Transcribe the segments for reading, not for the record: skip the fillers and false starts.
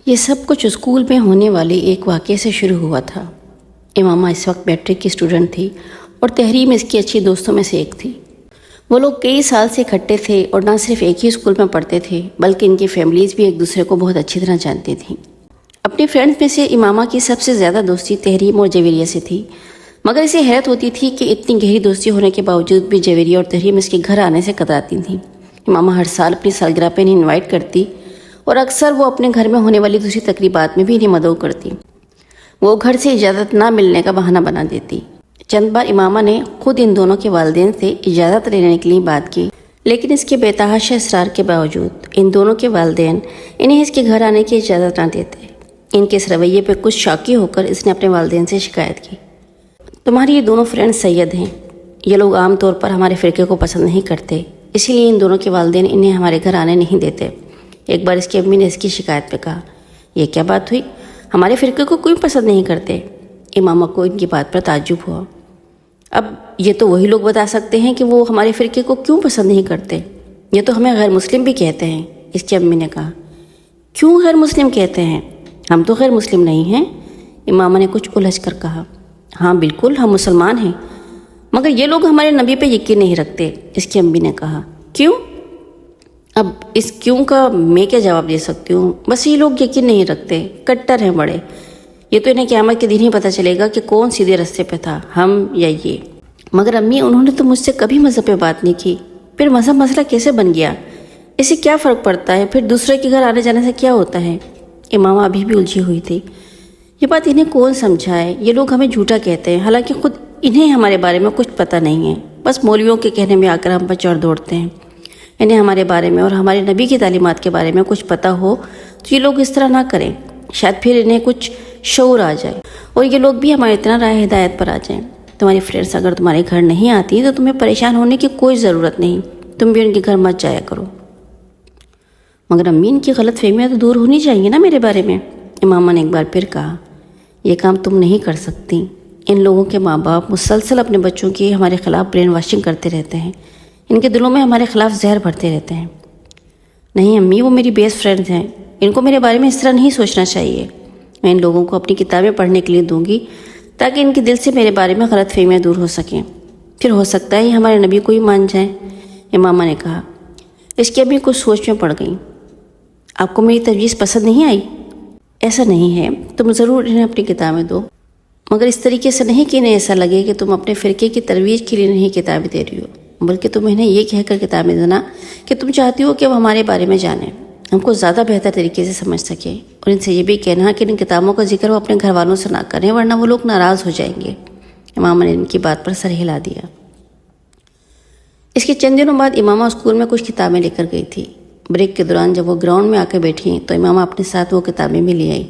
یہ سب کچھ اسکول میں ہونے والے ایک واقعے سے شروع ہوا تھا۔ امامہ اس وقت میٹرک کی اسٹوڈنٹ تھی اور تحریم اس کی اچھی دوستوں میں سے ایک تھی۔ وہ لوگ کئی سال سے اکٹھے تھے اور نہ صرف ایک ہی اسکول میں پڑھتے تھے بلکہ ان کی فیملیز بھی ایک دوسرے کو بہت اچھی طرح جانتی تھیں۔ اپنی فرینڈز میں سے امامہ کی سب سے زیادہ دوستی تحریم اور جویریہ سے تھی، مگر اسے حیرت ہوتی تھی کہ اتنی گہری دوستی ہونے کے باوجود بھی جویریہ اور تحریم اس کے گھر آنے سے کتراتی تھیں۔ امامہ ہر سال اپنی سالگرہ پہ انہیں انوائٹ کرتی اور اکثر وہ اپنے گھر میں ہونے والی دوسری تقریبات میں بھی انہیں مدعو کرتی۔ وہ گھر سے اجازت نہ ملنے کا بہانہ بنا دیتی۔ چند بار امامہ نے خود ان دونوں کے والدین سے اجازت لینے کے لیے بات کی، لیکن اس کے بے تحاشا اصرار کے باوجود ان دونوں کے والدین انہیں اس کے گھر آنے کی اجازت نہ دیتے۔ ان کے اس رویے پہ کچھ شاکی ہو کر اس نے اپنے والدین سے شکایت کی، تمہاری یہ دونوں فرینڈ سید ہیں، یہ لوگ عام طور پر ہمارے فرقے کو پسند نہیں کرتے، اسی لیے ان دونوں کے والدین انہیں ہمارے گھر آنے نہیں دیتے۔ ایک بار اس کی امی نے اس کی شکایت پہ کہا، یہ کیا بات ہوئی، ہمارے فرقے کو کوئی پسند نہیں کرتے؟ امامہ کو ان کی بات پر تعجب ہوا۔ اب یہ تو وہی لوگ بتا سکتے ہیں کہ وہ ہمارے فرقے کو کیوں پسند نہیں کرتے، یہ تو ہمیں غیر مسلم بھی کہتے ہیں۔ اس کی امی نے کہا، کیوں غیر مسلم کہتے ہیں؟ ہم تو غیر مسلم نہیں ہیں۔ امامہ نے کچھ الجھ کر کہا، ہاں بالکل ہم مسلمان ہیں، مگر یہ لوگ ہمارے نبی پہ یقین نہیں رکھتے۔ اس کی امی نے کہا، کیوں؟ اب اس کیوں کا میں کیا جواب دے سکتی ہوں، بس یہ لوگ یقین نہیں رکھتے، کٹر ہیں بڑے، یہ تو انہیں قیامت کے دن ہی پتہ چلے گا کہ کون سیدھے راستے پہ تھا، ہم یا یہ۔ مگر امی انہوں نے تو مجھ سے کبھی مذہب پہ بات نہیں کی، پھر مذہب مسئلہ کیسے بن گیا؟ اسے کیا فرق پڑتا ہے؟ پھر دوسرے کے گھر آنے جانے سے کیا ہوتا ہے؟ امامہ ابھی بھی الجھی ہوئی تھی۔ یہ بات انہیں کون سمجھائے، یہ لوگ ہمیں جھوٹا کہتے ہیں، حالانکہ خود انہیں ہمارے بارے میں کچھ پتہ نہیں ہے، بس مولویوں کے کہنے میں آ کر ہم پر چڑھ دوڑتے ہیں۔ انہیں ہمارے بارے میں اور ہمارے نبی کی تعلیمات کے بارے میں کچھ پتہ ہو تو یہ لوگ اس طرح نہ کریں، شاید پھر انہیں کچھ شعور آ جائے اور یہ لوگ بھی ہماری طرح راہ ہدایت پر آ جائیں۔ تمہاری فرینڈس اگر تمہارے گھر نہیں آتی تو تمہیں پریشان ہونے کی کوئی ضرورت نہیں، تم بھی ان کے گھر مت جایا کرو۔ مگر امی ان کی غلط فہمیاں تو دور ہونی چاہیے نا میرے بارے میں، امامہ نے ایک بار پھر کہا، یہ کام تم نہیں کر سکتی۔ ان لوگوں کے ماں باپ مسلسل اپنے بچوں کی ہمارے خلاف برین واشنگ کرتے رہتے ہیں، ان کے دلوں میں ہمارے خلاف زہر بھرتے رہتے ہیں۔ نہیں امی، وہ میری بیسٹ فرینڈز ہیں، ان کو میرے بارے میں اس طرح نہیں سوچنا چاہیے۔ میں ان لوگوں کو اپنی کتابیں پڑھنے کے لیے دوں گی تاکہ ان کے دل سے میرے بارے میں غلط فہمیاں دور ہو سکیں، پھر ہو سکتا ہے یہ ہمارے نبی کو ہی مان جائیں، امامہ نے کہا۔ اس کی امی کچھ سوچ میں پڑ گئیں۔ آپ کو میری تجویز پسند نہیں آئی؟ ایسا نہیں ہے، تم ضرور انہیں اپنی کتابیں دو، مگر اس طریقے سے نہیں کہ انہیں ایسا لگے کہ تم اپنے فرقے کی ترویج کے لیے نہیں کتابیں دے رہی ہو، بلکہ تم انہیں یہ کہہ کر کتابیں دینا کہ تم چاہتی ہو کہ وہ ہمارے بارے میں جانیں، ہم کو زیادہ بہتر طریقے سے سمجھ سکیں، اور ان سے یہ بھی کہنا کہ ان کتابوں کا ذکر وہ اپنے گھر والوں سے نہ کریں ورنہ وہ لوگ ناراض ہو جائیں گے۔ امامہ نے ان کی بات پر سر ہلا دیا۔ اس کے چند دنوں بعد امامہ اسکول میں کچھ کتابیں لے کر گئی تھی۔ بریک کے دوران جب وہ گراؤنڈ میں آ کے بیٹھی تو امامہ اپنے ساتھ وہ کتابیں بھی لے آئی۔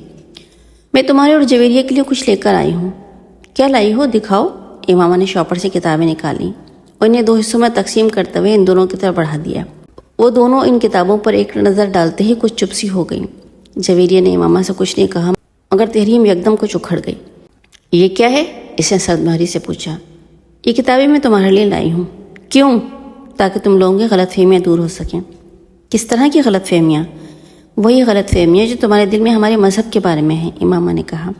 میں تمہارے اور جویریہ کے لیے کچھ لے کر آئی ہوں۔ کیا لائی ہو، دکھاؤ۔ امامہ نے شاپر سے کتابیں نکالیں اور انہیں 2 حصوں میں تقسیم کرتے ہوئے ان دونوں کی طرف بڑھا دیا۔ وہ دونوں ان کتابوں پر ایک نظر ڈالتے ہی کچھ چپ سی ہو گئیں۔ جویریہ نے امامہ سے کچھ نہیں کہا مگر تحریم یکدم کچھ اکھڑ گئی۔ یہ کیا ہے؟ اس نے سرد مہری سے پوچھا۔ یہ کتابیں میں تمہارے لیے لائی ہوں۔ کیوں؟ تاکہ تم لوگوں کی غلط فہمیاں دور ہو سکیں۔ کس طرح کی غلط فہمیاں؟ وہی غلط فہمیاں جو تمہارے دل میں ہمارے مذہب کے بارے میں ہیں، امامہ نے کہا۔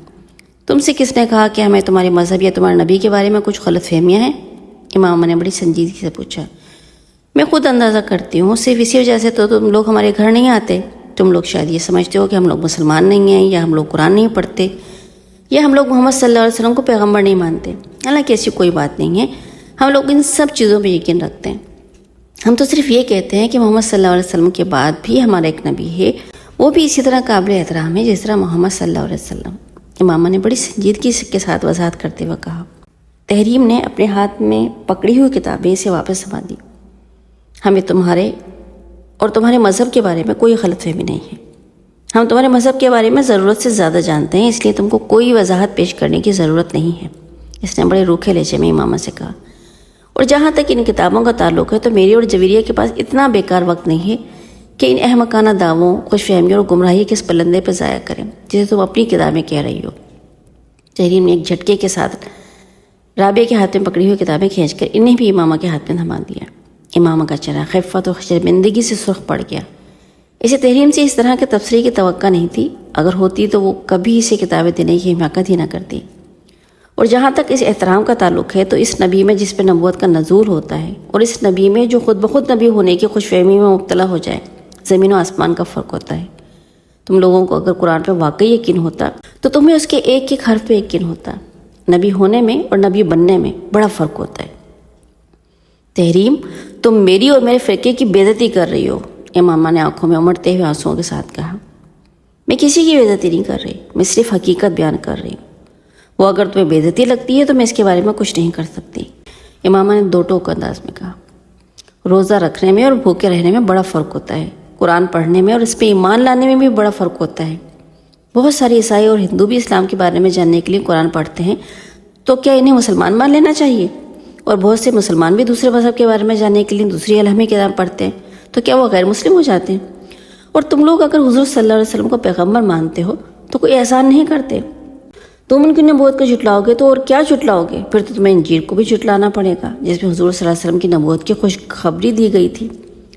تم سے کس نے کہا کہ ہمیں تمہارے مذہب یا تمہارے نبی کے بارے میں کچھ غلط فہمیاں ہیں؟ امامہ نے بڑی سنجیدگی سے پوچھا۔ میں خود اندازہ کرتی ہوں، صرف اسی وجہ سے تو تم لوگ ہمارے گھر نہیں آتے۔ تم لوگ شاید یہ سمجھتے ہو کہ ہم لوگ مسلمان نہیں ہیں، یا ہم لوگ قرآن نہیں پڑھتے، یا ہم لوگ محمد صلی اللہ علیہ وسلم کو پیغمبر نہیں مانتے۔ حالانکہ ایسی کوئی بات نہیں ہے، ہم لوگ ان سب چیزوں پہ یقین رکھتے ہیں۔ ہم تو صرف یہ کہتے ہیں کہ محمد صلی اللہ علیہ وسلم کے بعد بھی ہمارا ایک نبی ہے، وہ بھی اسی طرح قابل احترام ہے جس طرح محمد صلی اللہ علیہ وسلم۔ امامہ نے بڑی سنجیدگی کے ساتھ وضاحت کرتے ہوئے کہا۔ تحریم نے اپنے ہاتھ میں پکڑی ہوئی کتابیں اسے واپس سنبھال دی۔ ہمیں تمہارے اور تمہارے مذہب کے بارے میں کوئی غلط فہمی نہیں ہے، ہم تمہارے مذہب کے بارے میں ضرورت سے زیادہ جانتے ہیں، اس لیے تم کو کوئی وضاحت پیش کرنے کی ضرورت نہیں ہے، اس نے بڑے روکھے لہجے میں امامہ سے کہا۔ اور جہاں تک ان کتابوں کا تعلق ہے تو میری اور جویریہ کے پاس اتنا بیکار وقت نہیں ہے کہ ان احمقانہ دعووں، خوش فہمیوں اور گمراہی کے اس پلندے پہ ضائع کریں جسے تم اپنی کتابیں کہہ رہی ہو۔ تحریم نے ایک جھٹکے کے ساتھ رابعہ کے ہاتھ میں پکڑی ہوئی کتابیں کھینچ کر انہیں بھی امامہ کے ہاتھ میں تھما دیا۔ امامہ کا چہرہ خفت اور شرمندگی سے سرخ پڑ گیا۔ اسے تحریم سے اس طرح کے تبصرے کی توقع نہیں تھی، اگر ہوتی تو وہ کبھی اسے کتابیں دینے کی حماقت ہی نہ کرتی۔ اور جہاں تک اس احترام کا تعلق ہے تو اس نبی میں جس پہ نبوت کا نزول ہوتا ہے اور اس نبی میں جو خود بخود نبی ہونے کی خوش فہمی میں مبتلا ہو جائے، زمین و آسمان کا فرق ہوتا ہے۔ تم لوگوں کو اگر قرآن پہ واقعی یقین ہوتا تو تمہیں اس کے ایک ایک حرف پہ یقین ہوتا۔ نبی ہونے میں اور نبی بننے میں بڑا فرق ہوتا ہے۔ تحریم، تم میری اور میرے فرقے کی بے عزتی کر رہی ہو، امامہ نے آنکھوں میں امڑتے ہوئے آنسوؤں کے ساتھ کہا۔ میں کسی کی بے عزتی نہیں کر رہی، میں صرف حقیقت بیان کر رہی ہوں۔ وہ اگر تمہیں بے عزتی لگتی ہے تو میں اس کے بارے میں کچھ نہیں کر سکتی، امامہ نے دو ٹوک انداز میں کہا۔ روزہ رکھنے میں اور بھوکے رہنے میں بڑا فرق ہوتا ہے، قرآن پڑھنے میں اور اس پہ ایمان لانے میں بھی بڑا فرق ہوتا ہے۔ بہت سارے عیسائی اور ہندو بھی اسلام کے بارے میں جاننے کے لیے قرآن پڑھتے ہیں، تو کیا انہیں مسلمان مان لینا چاہیے؟ اور بہت سے مسلمان بھی دوسرے مذہب کے بارے میں جاننے کے لیے دوسری الہامی کتاب پڑھتے ہیں، تو کیا وہ غیر مسلم ہو جاتے ہیں؟ اور تم لوگ اگر حضور صلی اللہ علیہ وسلم کو پیغمبر مانتے ہو تو کوئی احسان نہیں کرتے۔ تم ان کی نبوت کو جھٹلاؤ گے تو اور کیا جھٹلاؤ گے؟ پھر تو تمہیں انجیل کو بھی جھٹلانا پڑے گا جس میں حضور صلی اللہ علیہ وسلم کی نبوت کی خوشخبری دی گئی تھی۔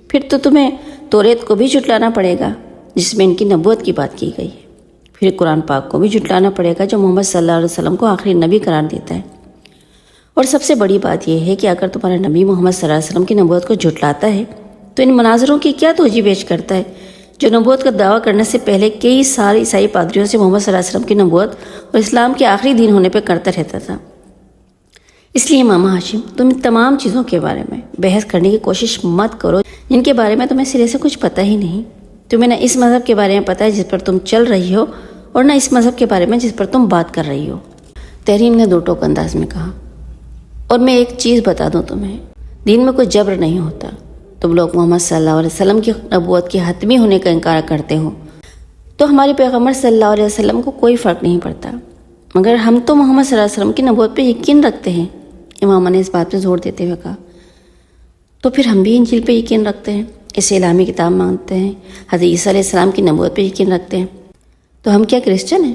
پھر تو تمہیں توریت کو بھی جھٹلانا پڑے گا جس میں ان کی نبوت کی بات کی گئی ہے۔ پھر قرآن پاک کو بھی جھٹلانا پڑے گا جو محمد صلی اللہ علیہ وسلم کو آخری نبی قرار دیتا ہے۔ اور سب سے بڑی بات یہ ہے کہ اگر تمہارا نبی محمد صلی اللہ علیہ وسلم کی نبوت کو جھٹلاتا ہے تو ان مناظروں کی کیا توجہ پیش کرتا ہے جو نبوت کا دعویٰ کرنے سے پہلے کئی سال عیسائی پادریوں سے محمد صلی اللہ علیہ وسلم کی نبوت اور اسلام کے آخری دین ہونے پہ کرتا رہتا تھا۔ اس لیے ماما ہاشم، تم ان تمام چیزوں کے بارے میں بحث کرنے کی کوشش مت کرو جن کے بارے میں تمہیں سرے سے کچھ پتہ ہی نہیں۔ تمہیں نہ اس مذہب کے بارے میں پتہ ہے جس پر تم چل رہی ہو اور نہ اس مذہب کے بارے میں جس پر تم بات کر رہی ہو، تحریم نے دو ٹوک انداز میں کہا۔ اور میں ایک چیز بتا دوں تمہیں، دین میں کوئی جبر نہیں ہوتا۔ تم لوگ محمد صلی اللہ علیہ وسلم کی نبوت کے حتمی ہونے کا انکار کرتے ہو تو ہمارے پیغمبر صلی اللہ علیہ وسلم کو کوئی فرق نہیں پڑتا، مگر ہم تو محمد صلی اللہ علیہ وسلم کی نبوت پہ یقین رکھتے ہیں، امامہ نے اس بات پہ زور دیتے ہوئے کہا۔ تو پھر ہم بھی انجیل پہ یقین رکھتے ہیں، اسے الہامی کتاب مانتے ہیں، حضرت عیسیٰ علیہ السلام کی نبوت پہ یقین رکھتے ہیں، تو ہم کیا کرسچن ہیں؟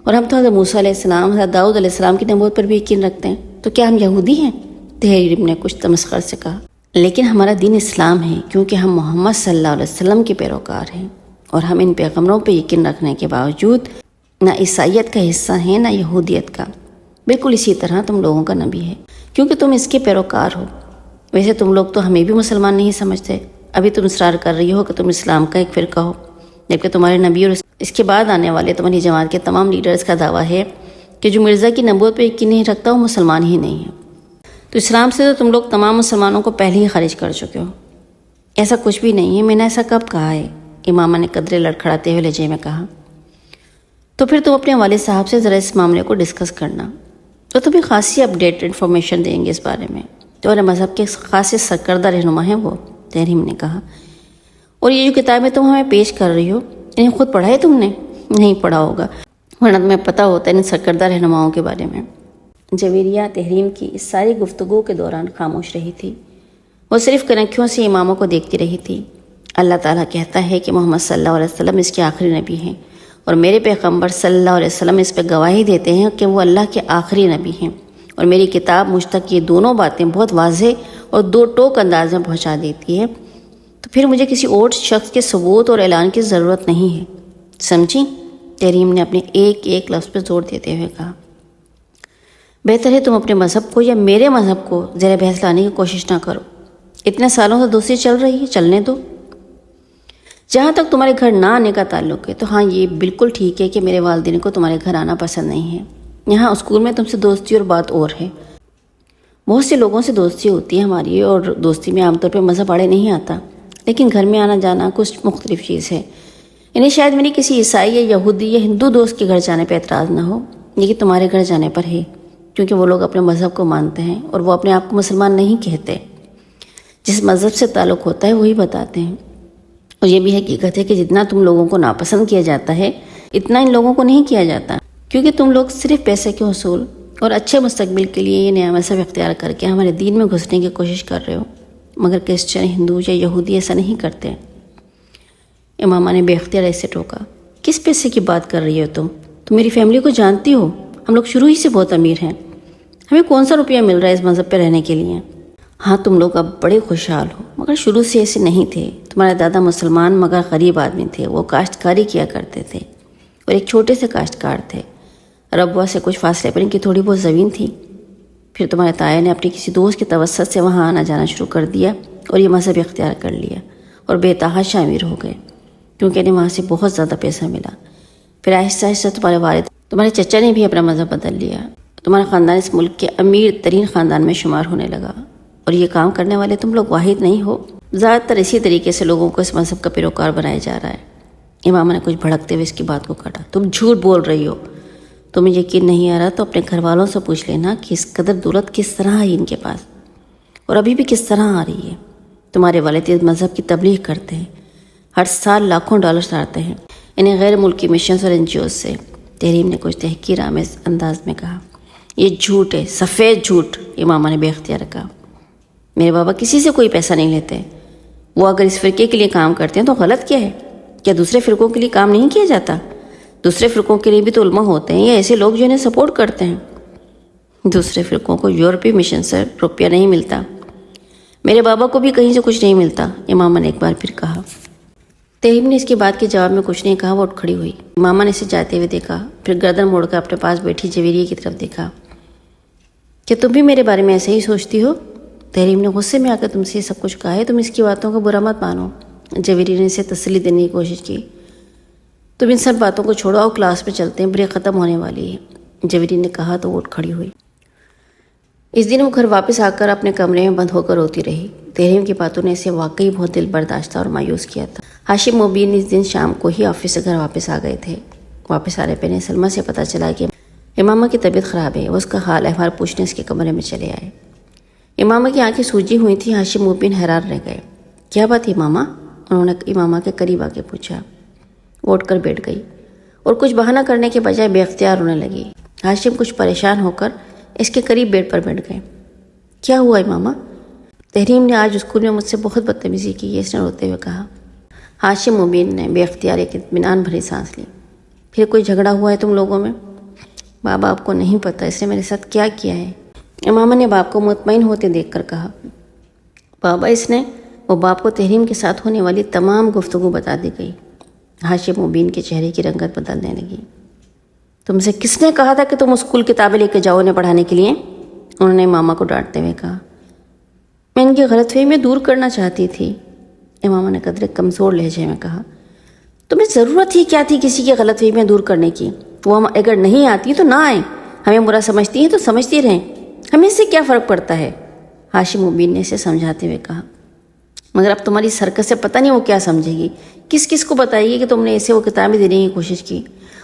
اور ہم تو حضرت موسیٰ علیہ السلام، حضرت داؤد علیہ السلام کی نبوت پر بھی یقین رکھتے ہیں، تو کیا ہم یہودی ہیں؟ تحریم نے کچھ تمسخر سے کہا۔ لیکن ہمارا دین اسلام ہے کیونکہ ہم محمد صلی اللہ علیہ وسلم کے پیروکار ہیں، اور ہم ان پیغمبروں پہ یقین رکھنے کے باوجود نہ عیسائیت کا حصہ ہیں نہ یہودیت کا۔ بالکل اسی طرح تم لوگوں کا نبی ہے کیونکہ تم اس کے پیروکار ہو۔ ویسے تم لوگ تو ہمیں بھی مسلمان نہیں سمجھتے، ابھی تم اصرار کر رہی ہو کہ تم اسلام کا ایک فرقہ ہو، جبکہ تمہارے نبی اور اس کے بعد آنے والے تمہاری جماعت کے تمام لیڈرز کا دعویٰ ہے کہ جو مرزا کی نبوت پہ یقین نہیں رکھتا وہ مسلمان ہی نہیں ہے۔ تو اسلام سے تو تم لوگ تمام مسلمانوں کو پہلے ہی خارج کر چکے ہو۔ ایسا کچھ بھی نہیں ہے، میں نے ایسا کب کہا ہے؟ امامہ نے قدرے لڑکھڑاتے ہوئے لہجے میں کہا۔ تو پھر تم اپنے والد صاحب سے ذرا اس معاملے کو ڈسکس کرنا، تو تمہیں خاصی اپڈیٹ انفارمیشن دیں گے اس بارے میں۔ تمہارے مذہب کے خاصے سرکردہ رہنما ہیں وہ، تحریم نے کہا۔ اور یہ جو کتابیں تم ہمیں پیش کر رہی ہو انہیں خود پڑھا ہے تم نے؟ نہیں پڑھا ہوگا، ورنہ تمہیں پتہ ہوتا ہے ان سرکردہ رہنماؤں کے بارے میں۔ جویریہ تحریم کی اس ساری گفتگو کے دوران خاموش رہی تھی، وہ صرف کنکھیوں سے اماموں کو دیکھتی رہی تھی۔ اللہ تعالیٰ کہتا ہے کہ محمد صلی اللہ علیہ وسلم اس کے آخری نبی ہیں، اور میرے پیغمبر صلی اللہ علیہ وسلم اس پہ گواہی دیتے ہیں کہ وہ اللہ کے آخری نبی ہیں، اور میری کتاب مجھ تک یہ دونوں باتیں بہت واضح اور دو ٹوک انداز میں پہنچا دیتی ہے، تو پھر مجھے کسی اور شخص کے ثبوت اور اعلان کی ضرورت نہیں ہے، سمجھی؟ تحریم نے اپنے ایک ایک لفظ پہ زور دیتے ہوئے کہا۔ بہتر ہے تم اپنے مذہب کو یا میرے مذہب کو زیر بحث لانے کی کوشش نہ کرو، اتنے سالوں سے دوستی چل رہی ہے، چلنے دو۔ جہاں تک تمہارے گھر نہ آنے کا تعلق ہے تو ہاں یہ بالکل ٹھیک ہے کہ میرے والدین کو تمہارے گھر آنا پسند نہیں ہے، یہاں اسکول میں تم سے دوستی اور بات اور ہے۔ بہت سے لوگوں سے دوستی ہوتی ہے ہماری، اور دوستی میں عام طور پہ مذہب آڑے نہیں آتا، لیکن گھر میں آنا جانا کچھ مختلف چیز ہے۔ انہیں شاید میری کسی عیسائی یا یہودی یا ہندو دوست کے گھر جانے پہ اعتراض نہ ہو، لیکن تمہارے گھر جانے پر ہے، کیونکہ وہ لوگ اپنے مذہب کو مانتے ہیں اور وہ اپنے آپ کو مسلمان نہیں کہتے، جس مذہب سے تعلق ہوتا ہے وہی بتاتے ہیں۔ اور یہ بھی حقیقت ہے کہ جتنا تم لوگوں کو ناپسند کیا جاتا ہے اتنا ان لوگوں کو نہیں کیا جاتا، کیونکہ تم لوگ صرف پیسے کے حصول اور اچھے مستقبل کے لیے یہ نیا مذہب اختیار کر کے ہمارے دین میں گھسنے کی کوشش کر رہے ہو، مگر کرسچن، ہندو یا یہودی ایسا نہیں کرتے۔ امامہ نے بے اختیار ایسے ٹوکا۔ کس پیسے کی بات کر رہی ہو تم میری فیملی کو جانتی ہو، ہم لوگ شروع ہی سے بہت امیر ہیں، ہمیں کون سا روپیہ مل رہا ہے اس مذہب پہ رہنے کے لیے؟ ہاں تم لوگ اب بڑے خوشحال ہو، مگر شروع سے ایسے نہیں تھے۔ تمہارے دادا مسلمان مگر غریب آدمی تھے، وہ کاشتکاری کیا کرتے تھے اور ایک چھوٹے سے کاشتکار تھے۔ ربوہ سے کچھ فاصلے پر ان کی تھوڑی بہت زمین تھی۔ پھر تمہارے تایا نے اپنی کسی دوست کے توسط سے وہاں آنا جانا شروع کر دیا اور یہ مذہب اختیار کر لیا اور بے تحاشا امیر ہو گئے، کیونکہ انہیں وہاں سے بہت زیادہ پیسہ ملا۔ پھر آہستہ آہستہ تمہارے والد، تمہارے چچا نے بھی اپنا مذہب بدل لیا۔ تمہارا خاندان اس ملک کے امیر ترین خاندان میں شمار ہونے لگا، اور یہ کام کرنے والے تم لوگ واحد نہیں ہو۔ زیادہ تر اسی طریقے سے لوگوں کو اس مذہب کا پیروکار بنایا جا رہا ہے۔ امامہ نے کچھ بھڑکتے ہوئے اس کی بات کو کاٹا۔ تم جھوٹ بول رہی ہو۔ تمہیں یقین نہیں آ رہا تو اپنے گھر والوں سے پوچھ لینا کہ اس قدر دولت کس طرح آئی ان کے پاس، اور ابھی بھی کس طرح آ رہی ہے۔ تمہارے والد اس مذہب کی تبلیغ کرتے ہیں، ہر سال لاکھوں ڈالر لاتے ہیں انہیں غیر ملکی مشنز اور NGOs سے۔ تحریم نے کچھ تحقیر آمیز انداز میں کہا۔ یہ جھوٹ ہے، سفید جھوٹ، امامہ نے بے اختیار کہا۔ میرے بابا کسی سے کوئی پیسہ نہیں لیتے۔ وہ اگر اس فرقے کے لیے کام کرتے ہیں تو غلط کیا ہے؟ کیا دوسرے فرقوں کے لیے کام نہیں کیا جاتا؟ دوسرے فرقوں کے لیے بھی تو علماء ہوتے ہیں یا ایسے لوگ جو انہیں سپورٹ کرتے ہیں۔ دوسرے فرقوں کو یورپی مشن سے روپیہ نہیں ملتا، میرے بابا کو بھی کہیں سے کچھ نہیں ملتا، امامہ نے ایک بار پھر کہا۔ تحریم نے اس کی بات کے جواب میں کچھ نہیں کہا، وہ اٹھ کھڑی ہوئی۔ امامہ نے اسے جاتے ہوئے دیکھا، پھر گردن موڑ کر اپنے پاس بیٹھی جویریے کی طرف دیکھا۔ کیا تم بھی میرے بارے میں ایسے ہی سوچتی ہو؟ تحریم نے غصے میں آ کر تم سے یہ سب کچھ کہا ہے، تم اس کی باتوں کو برا مت مانو۔ جویریے نے اسے تسلی دینے کی کوشش کی۔ تم ان سب باتوں کو چھوڑو، آؤ کلاس میں چلتے ہیں، بریک ختم ہونے والی ہے، جویریے نے کہا تو وہ اٹھ کھڑی ہوئی۔ اس دن وہ گھر واپس آ کر اپنے کمرے میں بند ہو کر روتی رہی۔ تحریم کی باتوں نے اسے واقعی بہت دل برداشتہ اور مایوس کیا تھا۔ ہاشم مبین اس دن شام کو ہی آفس سے گھر واپس آ گئے تھے۔ واپس آنے پہ سلمہ سے پتہ چلا کہ امامہ کی طبیعت خراب ہے۔ وہ اس کا حال احوال پوچھنے اس کے کمرے میں چلے آئے۔ امامہ کی آنکھیں سوجی ہوئی تھیں۔ ہاشم مبین حیران رہ گئے۔ کیا بات ہے امامہ؟ انہوں نے امامہ کے قریب آ کے پوچھا۔ وہ اٹھ کر بیٹھ گئی اور کچھ بہانہ کرنے کے بجائے بے اختیار ہونے لگی۔ ہاشم کچھ پریشان ہو کر اس کے قریب بیڈ پر بیٹھ گئے۔ کیا ہوا امامہ؟ تحریم نے آج اسکول میں مجھ سے بہت بدتمیزی کی ہے، اس نے روتے ہوئے کہا۔ ہاشم مبین نے بے اختیار ایک اطمینان بھری سانس لی۔ پھر کوئی جھگڑا ہوا ہے تم لوگوں میں؟ بابا آپ کو نہیں پتہ اس نے میرے ساتھ کیا کیا ہے، امامہ نے باپ کو مطمئن ہوتے دیکھ کر کہا۔ بابا اس نے، وہ باپ کو تحریم کے ساتھ ہونے والی تمام گفتگو بتا دی گئی۔ ہاشم مبین کے چہرے کی رنگت بدلنے لگی۔ تم سے کس نے کہا تھا کہ تم اسکول کتابیں لے کے جاؤ انہیں پڑھانے کے لیے؟ انہوں نے امامہ کو ڈانٹتے ہوئے کہا۔ میں ان کی غلط فہمی دور کرنا چاہتی تھی، امامہ نے قدرے کمزور لہجے میں کہا۔ تمہیں ضرورت ہی کیا تھی کسی کی غلط فہمیاں دور کرنے کی؟ وہ ہم اگر نہیں آتی تو نہ آئیں، ہمیں برا سمجھتی ہیں تو سمجھتی رہیں، ہمیں اس سے کیا فرق پڑتا ہے؟ ہاشم مبین نے اسے سمجھاتے ہوئے کہا۔ مگر اب تمہاری سرکس سے پتہ نہیں وہ کیا سمجھے گی، کس کس کو بتائے گی کہ تم نے اسے وہ کتابیں دینے کی کوشش کی؟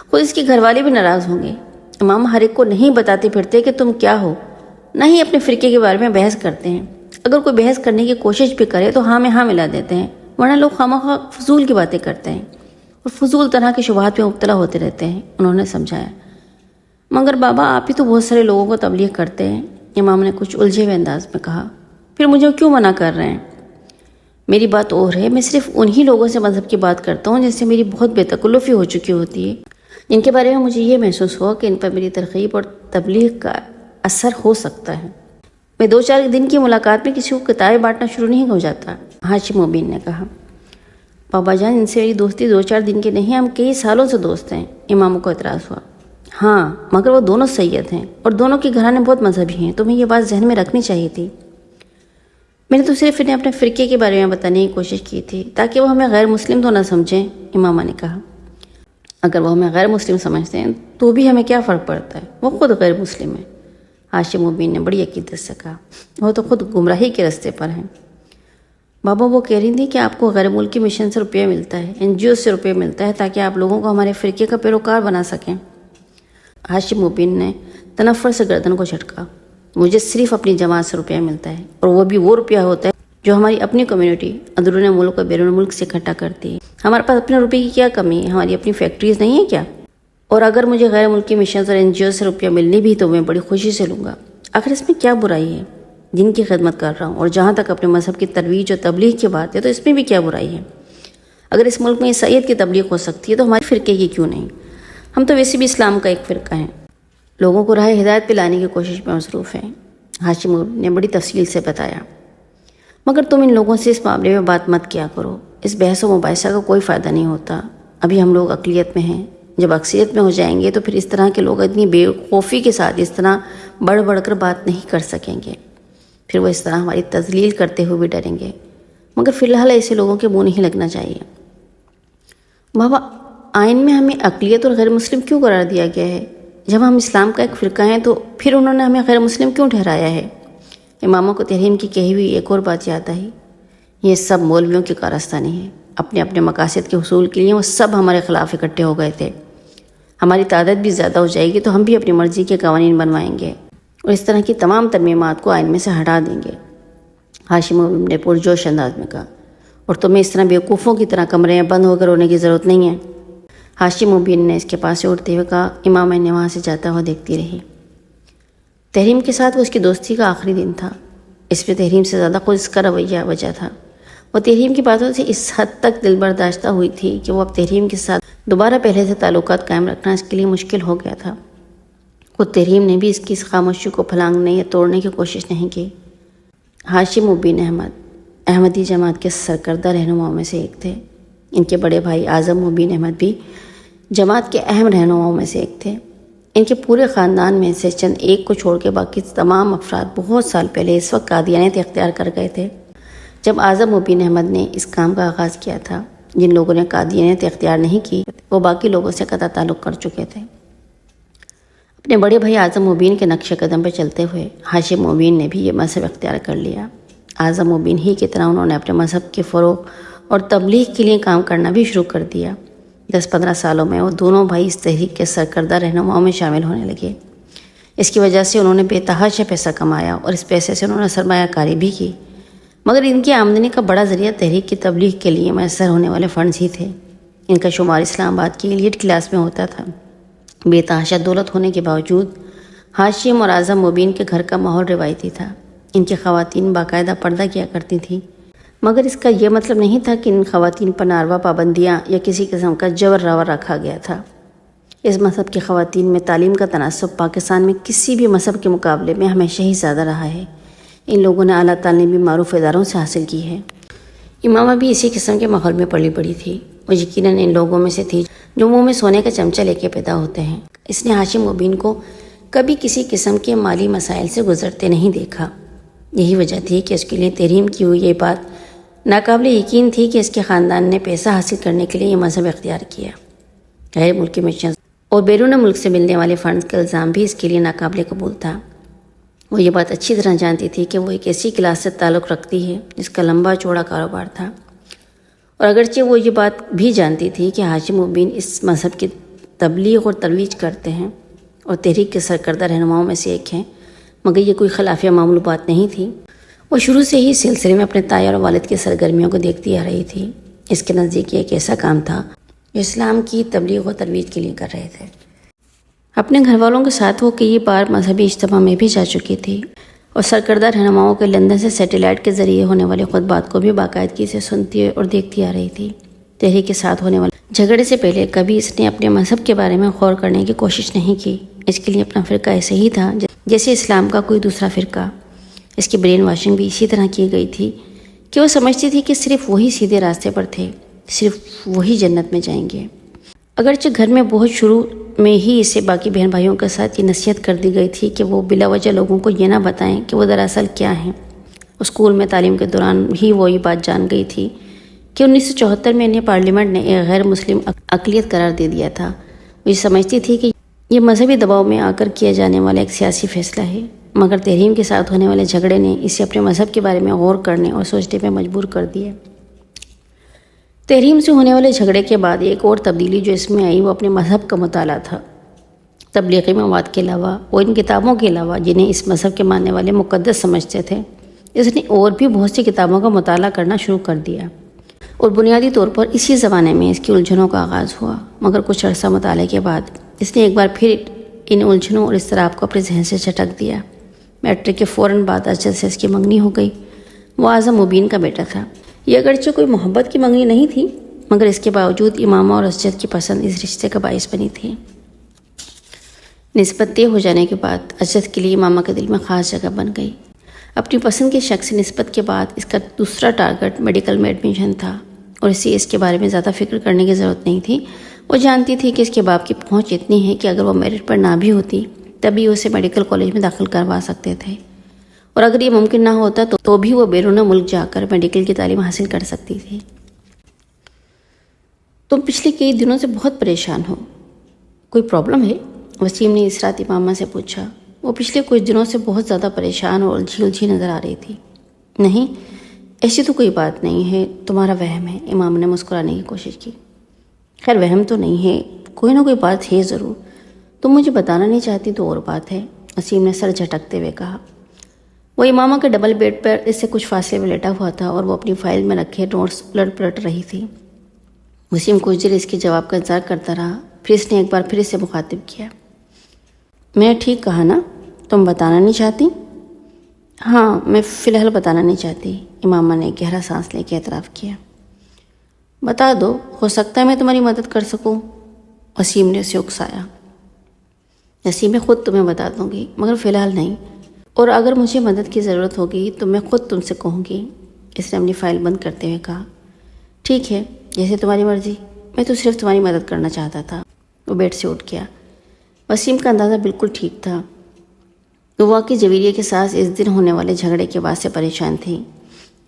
خود اس کے گھر والے بھی ناراض ہوں گے۔ امام ہر ایک کو نہیں بتاتے پھرتے کہ تم کیا ہو، نہ ہی اپنے فرقے کے بارے میں بحث کرتے ہیں۔ اگر کوئی بحث کرنے کی کوشش بھی کرے تو ہاں میں ہاں ملا دیتے ہیں، ورنہ لوگ خواہ فضول کی باتیں کرتے ہیں اور فضول طرح کی شبہات میں مبتلا ہوتے رہتے ہیں، انہوں نے سمجھایا۔ مگر بابا آپ ہی تو بہت سارے لوگوں کو تبلیغ کرتے ہیں، امام نے کچھ الجھے ہوئے انداز میں کہا۔ پھر مجھے کیوں منع کر رہے ہیں؟ میری بات اور ہے، میں صرف انہی لوگوں سے مذہب کی بات کرتا ہوں جن سے میری بہت بے تکلفی ہو چکی ہوتی ہے، جن کے بارے میں مجھے یہ محسوس ہوا کہ ان پر میری ترغیب اور تبلیغ کا اثر ہو سکتا ہے۔ میں 2-4 دن کی ملاقات میں کسی کو کتابیں بانٹنا شروع نہیں ہو جاتا، ہاشم مبین نے کہا۔ بابا جان ان سے میری دوستی 2-4 دن کی نہیں، ہم کئی سالوں سے دوست ہیں، اماموں کو اعتراض ہوا۔ ہاں مگر وہ دونوں سید ہیں اور دونوں کے گھرانے بہت مذہبی ہیں، تمہیں یہ بات ذہن میں رکھنی چاہیے تھی۔ میں نے تو صرف انہیں اپنے فرقے کے بارے میں بتانے کی کوشش کی تھی تاکہ وہ ہمیں غیر مسلم تو نہ سمجھیں، امامہ نے کہا۔ اگر وہ ہمیں غیر مسلم سمجھتے ہیں تو بھی ہمیں کیا فرق پڑتا ہے، وہ خود غیر مسلم ہے، ہاشم مبین نے بڑی عقیدت سے کہا۔ وہ تو خود گمراہی کے راستے پر ہیں۔ بابا وہ کہہ رہی تھی کہ آپ کو غیر ملکی مشن سے روپیہ ملتا ہے، NGO سے روپیہ ملتا ہے تاکہ آپ لوگوں کو ہمارے فرقے کا پیروکار بنا سکیں۔ ہاشم مبین نے تنفر سے گردن کو جھٹکا۔ مجھے صرف اپنی جماعت سے روپیہ ملتا ہے، اور وہ بھی وہ روپیہ ہوتا ہے جو ہماری اپنی کمیونٹی اندرون ملک اور بیرون ملک سے اکٹھا کرتی ہے۔ ہمارے پاس اپنے روپے کی کیا کمی ہے؟ ہماری اپنی فیکٹریز نہیں ہیں کیا؟ اور اگر مجھے غیر ملکی مشنز اور NGO سے روپیہ ملنے بھی تو میں بڑی خوشی سے لوں گا۔ آخر اس میں کیا برائی ہے؟ جن کی خدمت کر رہا ہوں، اور جہاں تک اپنے مذہب کی ترویج اور تبلیغ کی بات ہے تو اس میں بھی کیا برائی ہے؟ اگر اس ملک میں عیسائیت کی تبلیغ ہو سکتی ہے تو ہمارے فرقے کی کیوں نہیں؟ ہم تو ویسے بھی اسلام کا ایک فرقہ ہیں، لوگوں کو راہ ہدایت پہ لانے کی کوشش میں مصروف ہیں، ہاشم نے بڑی تفصیل سے بتایا۔ مگر تم ان لوگوں سے اس معاملے میں بات مت کیا کرو، اس بحث و مباحثہ کا کوئی فائدہ نہیں ہوتا، ابھی ہم لوگ اقلیت میں ہیں، جب اکثریت میں ہو جائیں گے تو پھر اس طرح کے لوگ اتنی بے خوفی کے ساتھ اس طرح بڑھ بڑھ کر بات نہیں کر سکیں گے، پھر وہ اس طرح ہماری تذلیل کرتے ہوئے بھی ڈریں گے، مگر فی الحال ایسے لوگوں کے منہ نہیں لگنا چاہیے۔ بابا، آئین میں ہمیں اقلیت اور غیر مسلم کیوں قرار دیا گیا ہے؟ جب ہم اسلام کا ایک فرقہ ہیں تو پھر انہوں نے ہمیں غیر مسلم کیوں ٹھہرایا ہے؟ اماموں کو تحریم کی کہی ہوئی ایک اور بات یاد آئی، یہ سب مولویوں کی کارستانی ہے، اپنے اپنے مقاصد کے حصول کے لیے وہ سب ہمارے خلاف اکٹھے ہو گئے تھے، ہماری تعداد بھی زیادہ ہو جائے گی تو ہم بھی اپنی مرضی کے قوانین بنوائیں گے اور اس طرح کی تمام ترمیمات کو آئین میں سے ہٹا دیں گے، ہاشم مبین نے پرجوش انداز میں کہا، اور تمہیں اس طرح بیوقوفوں کی طرح کمرے میں بند ہو کر رونے کی ضرورت نہیں ہے۔ ہاشم مبین نے اس کے پاس سے اٹھتے ہوئے کہا، امامہ نے وہاں سے جاتا ہوا دیکھتی رہی۔ تحریم کے ساتھ وہ اس کی دوستی کا آخری دن تھا، اس میں تحریم سے زیادہ خود اس کا رویہ وجہ تھا، وہ تحریم کی باتوں سے اس حد تک دل برداشتہ ہوئی تھی کہ وہ اب تحریم کے ساتھ دوبارہ پہلے سے تعلقات قائم رکھنا اس کے لیے مشکل ہو گیا تھا۔ خود تحریم نے بھی اس کی اس خاموشی کو پھلانگنے یا توڑنے کی کوشش نہیں کی۔ ہاشم مبین احمدی جماعت کے سرکردہ رہنماؤں میں سے ایک تھے، ان کے بڑے بھائی اعظم مبین احمد بھی جماعت کے اہم رہنماؤں میں سے ایک تھے۔ ان کے پورے خاندان میں سے چند ایک کو چھوڑ کے باقی تمام افراد بہت سال پہلے اس وقت قادیانیت اختیار کر گئے تھے جب اعظم مبین احمد نے اس کام کا آغاز کیا تھا۔ جن لوگوں نے قادیانیت اختیار نہیں کی وہ باقی لوگوں سے قطع تعلق کر چکے تھے۔ اپنے بڑے بھائی اعظم مبین کے نقش قدم پہ چلتے ہوئے ہاشم مبین نے بھی یہ مذہب اختیار کر لیا۔ اعظم مبین ہی کی طرح انہوں نے اپنے مذہب کے فروغ اور تبلیغ کے لیے کام کرنا بھی شروع کر دیا۔ 10-15 سالوں میں وہ دونوں بھائی اس تحریک کے سرکردہ رہنماؤں میں شامل ہونے لگے۔ اس کی وجہ سے انہوں نے بے تحاشا پیسہ کمایا اور اس پیسے سے انہوں نے سرمایہ کاری بھی کی، مگر ان کی آمدنی کا بڑا ذریعہ تحریک کی تبلیغ کے لیے میسر ہونے والے فنڈز ہی تھے۔ ان کا شمار اسلام آباد کی ایلیٹ کلاس میں ہوتا تھا۔ بے تحاشا دولت ہونے کے باوجود ہاشم اور اعظم مبین کے گھر کا ماحول روایتی تھا۔ ان کی خواتین باقاعدہ پردہ کیا کرتی تھیں، مگر اس کا یہ مطلب نہیں تھا کہ ان خواتین پر ناروا پابندیاں یا کسی قسم کا جبر راور رکھا گیا تھا۔ اس مذہب کی خواتین میں تعلیم کا تناسب پاکستان میں کسی بھی مذہب کے مقابلے میں ہمیشہ ہی زیادہ رہا ہے۔ ان لوگوں نے اعلیٰ تعلیم بھی معروف اداروں سے حاصل کی ہے۔ امامہ بھی اسی قسم کے ماحول میں پلی بڑی تھی، وہ یقیناً ان لوگوں میں سے تھی جو منہ میں سونے کا چمچہ لے کے پیدا ہوتے ہیں۔ اس نے ہاشم مبین کو کبھی کسی قسم کے مالی مسائل سے گزرتے نہیں دیکھا۔ یہی وجہ تھی کہ اس کے لیے تحریم کی ہوئی یہ بات ناقابل یقین تھی کہ اس کے خاندان نے پیسہ حاصل کرنے کے لیے یہ مذہب اختیار کیا۔ غیر ملکی مشنز اور بیرون ملک سے ملنے والے فنڈز کا الزام بھی اس کے لیے ناقابل قبول تھا۔ وہ یہ بات اچھی طرح جانتی تھی کہ وہ ایک ایسی کلاس سے تعلق رکھتی ہے جس کا لمبا چوڑا کاروبار تھا، اور اگرچہ وہ یہ بات بھی جانتی تھی کہ ہاشم مبین اس مذہب کی تبلیغ اور ترویج کرتے ہیں اور تحریک کے سرکردہ رہنماؤں میں سے ایک ہیں، مگر یہ کوئی خلافیہ معمول بات نہیں تھی۔ وہ شروع سے ہی سلسلے میں اپنے تایا اور والد کی سرگرمیوں کو دیکھتی آ رہی تھی۔ اس کے نزدیک یہ ایک ایسا کام تھا جو اسلام کی تبلیغ و ترویج کے لیے کر رہے تھے۔ اپنے گھر والوں کے ساتھ وہ کئی بار مذہبی اجتماع میں بھی جا چکی تھی اور سرکردہ رہنماؤں کے لندن سے سیٹلائٹ کے ذریعے ہونے والے خطبات کو بھی باقاعدگی سے سنتی اور دیکھتی آ رہی تھی۔ تحریک کے ساتھ ہونے والے جھگڑے سے پہلے کبھی اس نے اپنے مذہب کے بارے میں غور کرنے کی کوشش نہیں کی۔ اس کے لیے اپنا فرقہ ایسے ہی تھا جیسے اسلام کا کوئی دوسرا فرقہ۔ اس کی برین واشنگ بھی اسی طرح کی گئی تھی کہ وہ سمجھتی تھی کہ صرف وہی سیدھے راستے پر تھے، صرف وہی جنت میں جائیں گے۔ اگرچہ گھر میں بہت شروع میں ہی اسے باقی بہن بھائیوں کے ساتھ یہ نصیحت کر دی گئی تھی کہ وہ بلا وجہ لوگوں کو یہ نہ بتائیں کہ وہ دراصل کیا ہیں۔ اسکول میں تعلیم کے دوران ہی وہ یہ بات جان گئی تھی کہ 1974 میں انہیں پارلیمنٹ نے ایک غیر مسلم اقلیت قرار دے دیا تھا۔ وہ یہ سمجھتی تھی کہ یہ مذہبی دباؤ میں آ کر کیا جانے والا ایک سیاسی فیصلہ ہے، مگر تحریم کے ساتھ ہونے والے جھگڑے نے اسے اپنے مذہب کے بارے میں غور کرنے اور سوچنے پہ مجبور کر دیا۔ تحریم سے ہونے والے جھگڑے کے بعد ایک اور تبدیلی جو اس میں آئی وہ اپنے مذہب کا مطالعہ تھا۔ تبلیغی مواد کے علاوہ وہ ان کتابوں کے علاوہ جنہیں اس مذہب کے ماننے والے مقدس سمجھتے تھے، اس نے اور بھی بہت سی کتابوں کا مطالعہ کرنا شروع کر دیا، اور بنیادی طور پر اسی زمانے میں اس کی الجھنوں کا آغاز ہوا۔ مگر کچھ عرصہ مطالعے کے بعد اس نے ایک بار پھر ان الجھنوں اور اضطراب کو اپنے ذہن سے جھٹک دیا۔ میٹرک کے فوراً بعد اسجد سے اس کی منگنی ہو گئی۔ وہ اعظم مبین کا بیٹا تھا۔ یہ اگرچہ کوئی محبت کی منگنی نہیں تھی، مگر اس کے باوجود امامہ اور اسجد کی پسند اس رشتے کا باعث بنی تھی۔ نسبت طے ہو جانے کے بعد اسجد کے لیے امامہ کے دل میں خاص جگہ بن گئی۔ اپنی پسند کے شخص سے نسبت کے بعد اس کا دوسرا ٹارگٹ میڈیکل میں ایڈمیشن تھا اور اسے اس کے بارے میں زیادہ فکر کرنے کی ضرورت نہیں تھی۔ وہ جانتی تھی کہ اس کے باپ کی پہنچ اتنی ہے کہ اگر وہ میرٹ پر نہ بھی ہوتی تبھی اسے میڈیکل کالج میں داخل کروا سکتے تھے، اور اگر یہ ممکن نہ ہوتا تو بھی وہ بیرون ملک جا کر میڈیکل کی تعلیم حاصل کر سکتی تھی۔ تم پچھلے کئی دنوں سے بہت پریشان ہو، کوئی پرابلم ہے؟ وسیم نے اس رات امامہ سے پوچھا۔ وہ پچھلے کچھ دنوں سے بہت زیادہ پریشان اور الجھی نظر آ رہی تھی۔ نہیں، ایسی تو کوئی بات نہیں ہے، تمہارا وہم ہے، امام نے مسکرانے کی کوشش کی۔ خیر وہم تو نہیں ہے، کوئی نہ کوئی بات ہے ضرور، تم مجھے بتانا نہیں چاہتی تو اور بات ہے، وسیم نے سر جھٹکتے ہوئے کہا۔ وہ امامہ کے ڈبل بیڈ پر اس سے کچھ فاصلے میں لیٹا ہوا تھا اور وہ اپنی فائل میں رکھے نوٹس پلٹ رہی تھی۔ وسیم کچھ دیر اس کے جواب کا انتظار کرتا رہا، پھر اس نے ایک بار پھر اسے مخاطب کیا۔ میں ٹھیک کہا نا، تم بتانا نہیں چاہتی؟ ہاں، میں فی الحال بتانا نہیں چاہتی، امامہ نے گہرا سانس لے کے اعتراف کیا۔ بتا دو، ہو سکتا ہے میں تمہاری مدد کر سکوں، وسیم نے اسے اکسایا۔ وسیم میں خود تمہیں بتا دوں گی مگر فی الحال نہیں، اور اگر مجھے مدد کی ضرورت ہوگی تو میں خود تم سے کہوں گی، اس نے اپنی فائل بند کرتے ہوئے کہا۔ ٹھیک ہے، جیسے تمہاری مرضی، میں تو صرف تمہاری مدد کرنا چاہتا تھا۔ وہ بیڈ سے اٹھ گیا۔ وسیم کا اندازہ بالکل ٹھیک تھا، وہ واقعی جویریہ کے ساتھ اس دن ہونے والے جھگڑے کے بعد سے پریشان تھی۔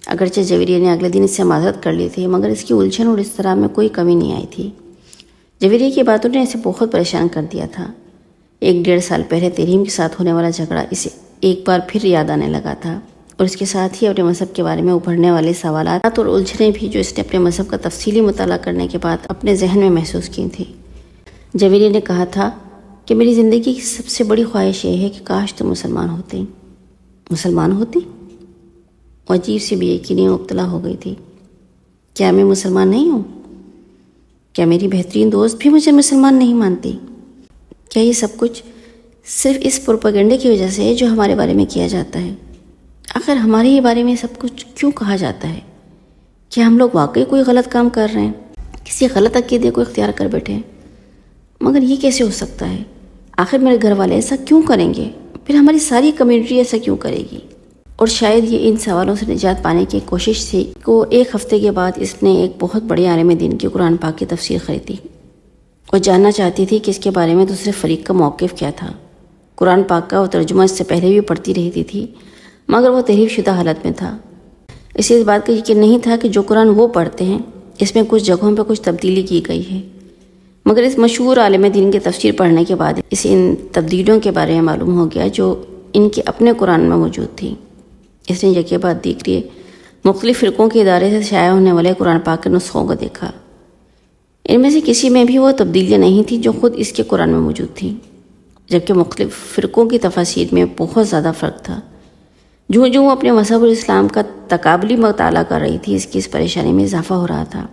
اگرچہ جویریہ نے اگلے دن اس سے معذرت کر لی تھی مگر اس کی الجھن اور اس طرح میں کوئی کمی نہیں آئی تھی۔ جویریہ کی باتوں نے اسے بہت پریشان کر دیا تھا۔ 1-1.5 سال پہلے تریم کے ساتھ ہونے والا جھگڑا اسے ایک بار پھر یاد آنے لگا تھا، اور اس کے ساتھ ہی اپنے مذہب کے بارے میں ابھرنے والے سوالات اور الجھنیں بھی جو اس نے اپنے مذہب کا تفصیلی مطالعہ کرنے کے بعد اپنے ذہن میں محسوس کی تھیں۔ جویریہ نے کہا تھا کہ میری زندگی کی سب سے بڑی خواہش یہ ہے کہ کاش تم مسلمان ہوتی۔ مسلمان ہوتی؟ وہ عجیب سی بے یقینی مبتلا ہو گئی تھی۔ کیا میں مسلمان نہیں ہوں؟ کیا میری بہترین دوست بھی مجھے مسلمان نہیں مانتی؟ کیا یہ سب کچھ صرف اس پروپیگنڈے کی وجہ سے ہے جو ہمارے بارے میں کیا جاتا ہے؟ آخر ہمارے ہی بارے میں سب کچھ کیوں کہا جاتا ہے؟ کیا ہم لوگ واقعی کوئی غلط کام کر رہے ہیں، کسی غلط عقیدے کو اختیار کر بیٹھے ہیں؟ مگر یہ کیسے ہو سکتا ہے؟ آخر میرے گھر والے ایسا کیوں کریں گے؟ پھر ہماری ساری کمیونٹی ایسا کیوں کرے گی؟ اور شاید یہ ان سوالوں سے نجات پانے کی کوشش تھی کہ 1 ہفتے کے بعد اس نے ایک بہت بڑے عالم دین کی قرآن پاک کی تفسیر خریدی۔ وہ جاننا چاہتی تھی کہ اس کے بارے میں دوسرے فریق کا موقف کیا تھا۔ قرآن پاک کا وہ ترجمہ اس سے پہلے بھی پڑھتی رہتی تھی مگر وہ تحریف شدہ حالت میں تھا۔ اسے اس بات کا یقین نہیں تھا کہ جو قرآن وہ پڑھتے ہیں اس میں کچھ جگہوں پہ کچھ تبدیلی کی گئی ہے، مگر اس مشہور عالم دین کی تفسیر پڑھنے کے بعد اسے ان تبدیلیوں کے بارے میں معلوم ہو گیا جو ان کے اپنے قرآن میں موجود تھیں۔ اس نے یکے بعد دیکھیے مختلف فرقوں کے ادارے سے شائع ہونے والے قرآن پاک کے نسخوں کو دیکھا۔ ان میں سے کسی میں بھی وہ تبدیلیاں نہیں تھیں جو خود اس کے قرآن میں موجود تھیں، جبکہ مختلف فرقوں کی تفاسیر میں بہت زیادہ فرق تھا۔ جو وہ اپنے مذہب الاسلام کا تقابلی مطالعہ کر رہی تھی، اس کی اس پریشانی میں اضافہ ہو رہا تھا۔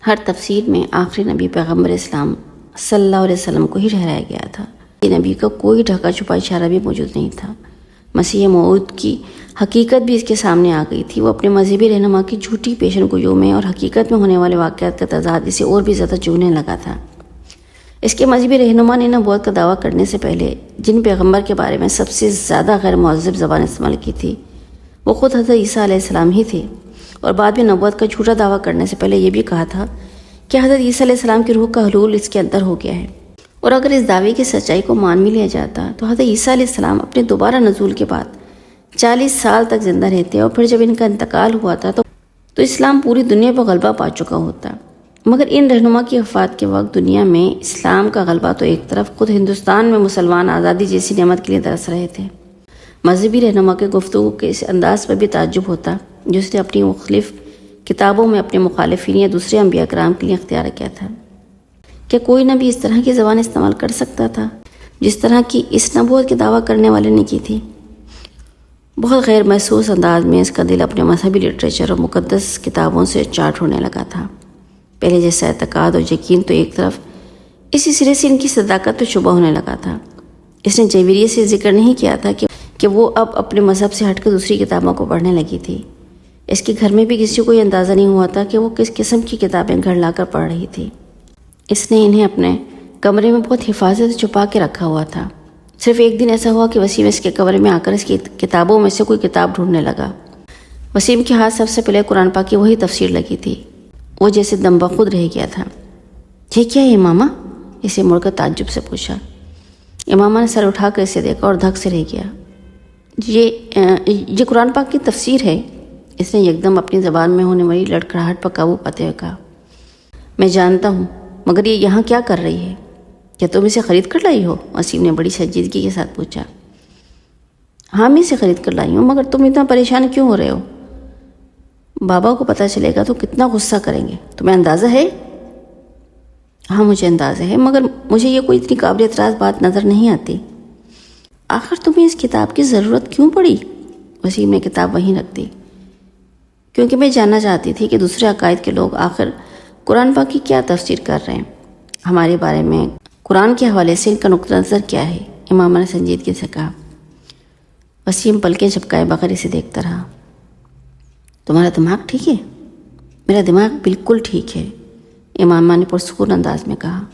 ہر تفسیر میں آخری نبی پیغمبر اسلام صلی اللہ علیہ وسلم کو ہی ٹھہرایا گیا تھا۔ یہ نبی کا کوئی ڈھکا چھپا اشارہ بھی موجود نہیں تھا۔ مسیح موعود کی حقیقت بھی اس کے سامنے آ گئی تھی۔ وہ اپنے مذہبی رہنما کی جھوٹی پیشن گوئیوں میں اور حقیقت میں ہونے والے واقعات کا تضاد اسے اور بھی زیادہ چبھنے لگا تھا۔ اس کے مذہبی رہنما نے نبوت کا دعویٰ کرنے سے پہلے جن پیغمبر کے بارے میں سب سے زیادہ غیر مہذب زبان استعمال کی تھی وہ خود حضرت عیسیٰ علیہ السلام ہی تھے، اور بعد میں نبوت کا جھوٹا دعویٰ کرنے سے پہلے یہ بھی کہا تھا کہ حضرت عیسیٰ علیہ السلام کی روح کا حلول اس کے اندر ہو گیا ہے۔ اور اگر اس دعوے کی سچائی کو مان بھی لیا جاتا تو حضرت عیسیٰ علیہ السلام اپنے دوبارہ نزول کے بعد 40 سال تک زندہ رہتے، اور پھر جب ان کا انتقال ہوا تھا تو اسلام پوری دنیا پر غلبہ پا چکا ہوتا۔ مگر ان رہنما کی وفات کے وقت دنیا میں اسلام کا غلبہ تو ایک طرف، خود ہندوستان میں مسلمان آزادی جیسی نعمت کے لیے ترس رہے تھے۔ مذہبی رہنما کے گفتگو کے اس انداز پر بھی تعجب ہوتا جو اس نے اپنی مختلف کتابوں میں اپنے مخالفین یا دوسرے انبیاء کرام کے لیے اختیار کیا تھا۔ کیا کوئی نبی اس طرح کی زبان استعمال کر سکتا تھا جس طرح کی اس نبوت کے دعویٰ کرنے والے نے کی تھی؟ بہت غیر محسوس انداز میں اس کا دل اپنے مذہبی لٹریچر اور مقدس کتابوں سے چاٹ ہونے لگا تھا۔ پہلے جیسا اعتقاد اور یقین تو ایک طرف، اسی سرے سے ان کی صداقت پہ شبہ ہونے لگا تھا۔ اس نے جویریہ سے ذکر نہیں کیا تھا کہ وہ اب اپنے مذہب سے ہٹ کر دوسری کتابوں کو پڑھنے لگی تھی۔ اس کے گھر میں بھی کسی کو یہ اندازہ نہیں ہوا تھا کہ وہ کس قسم کی کتابیں گھر لا کر پڑھ رہی تھی۔ اس نے انہیں اپنے کمرے میں بہت حفاظت سے چھپا کے رکھا ہوا تھا صرف ایک دن ایسا ہوا کہ وسیم اس کے کمرے میں آ کر اس کی کتابوں میں سے کوئی کتاب ڈھونڈنے لگا۔ وسیم کے ہاتھ سب سے پہلے قرآن پاک کی وہی تفسیر لگی تھی۔ وہ جیسے دم بخود رہ گیا تھا۔ یہ کیا ہے امامہ؟ اسے مڑ کر تعجب سے پوچھا۔ امامہ نے سر اٹھا کر اسے دیکھا اور دھک سے رہ گیا۔ یہ قرآن پاک کی تفسیر ہے، اس نے یکدم اپنی زبان میں ہونے والی لڑکھڑاہٹ پر قابو پاتے ہوئے کہا۔ میں جانتا ہوں، مگر یہ یہاں کیا کر رہی ہے؟ کیا تم اسے خرید کر لائی ہو؟ وسیم نے بڑی سنجیدگی کے ساتھ پوچھا۔ ہاں، میں اسے خرید کر لائی ہوں، مگر تم اتنا پریشان کیوں ہو رہے ہو؟ بابا کو پتہ چلے گا تو کتنا غصہ کریں گے، تمہیں اندازہ ہے؟ ہاں مجھے اندازہ ہے، مگر مجھے یہ کوئی اتنی قابل اعتراض بات نظر نہیں آتی۔ آخر تمہیں اس کتاب کی ضرورت کیوں پڑی؟ وسیم نے کتاب وہیں رکھ دی۔ کیونکہ میں جاننا چاہتی تھی کہ دوسرے عقائد کے لوگ آخر قرآن پاک کی کیا تفسیر کر رہے ہیں، ہمارے بارے میں قرآن کے حوالے سے ان کا نقطہ نظر کیا ہے، امامہ نے سنجیدگی سے کہا۔ وسیم پلکیں جھپکائے بغیر اسے دیکھتا رہا۔ تمہارا دماغ ٹھیک ہے؟ میرا دماغ بالکل ٹھیک ہے، امامہ نے پرسکون انداز میں کہا۔